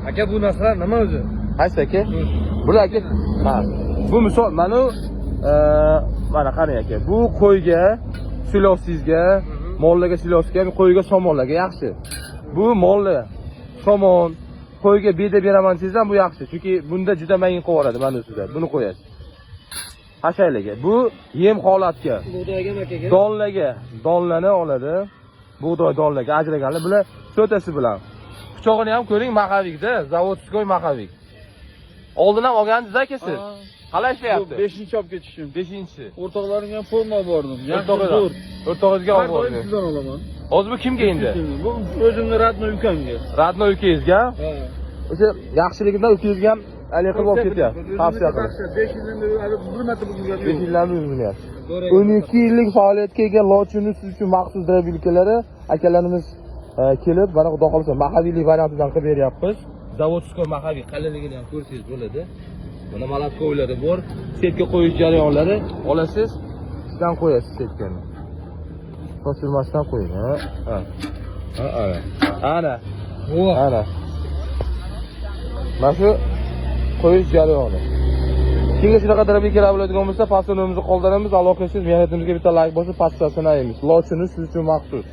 Aka bu narsalar nima o'zi? Qaysi aka? Bular aka. Ha. Bu misol mana qarang aka. Bu qo'yga, silosizga, mollarga silosga, qo'yga somonlarga yaxshi. Bu mollar, somon, qo'yga beda beraman desam bu yaxshi. Chunki bunda juda mayin qilib yuboradi mana ustida. Buni qo'yasiz. Hashaylarga. Bu yem holatga. Bug'doyga makaga. Donlani oladi. Bug'doy donlarga ajraganlar. Bular to'tasi bilan. Pichog'ini ham ko'ring Maxavikda, zavodskoy Maxavik. Oldin ham olgandingiz aka siz. Qalay ishlayapti? 5-chi olib ketishim. 5-chi. O'rtoqlarimga ham forma olib bordim. O'rtog'ingizga olib bordim. Sizdan olaman. Hozir bu kimga endi? Bu o'zimning radno ukamga. Radno ukangizga? Ha. O'sha yaxshiligidan ukangizga ham alik qilib olib ketyapti. Tavsiya qilaman. 5 yildan beri bir marta buzilyapti. 5 yildan beri buzilyapti. 12 yillik faoliyatga ega Lochini siz uchun maxsus drabilkalari akalarimiz kelib, mana xudo xolasa Maxaviylik variantidan qilib beryapmiz. Zavodskoy Maxavik qalinligini ham ko'rsangiz bo'ladi. Mana malatko'ylari bor, setka qo'yish jarayonlari olasiz, sizdan qo'yasiz setkani. Toshirmasdan qo'ying, ha. Ana. Ana. Mana shu qo'yish jarayoni. Kimga shunaqa drabilkalar bo'ladigan bo'lsa, pastda nomimizni qoldiramiz, aloqasiz mehnatimizga bitta like bosib, pastasini ayamiz. Lochini siz uchun maxsus.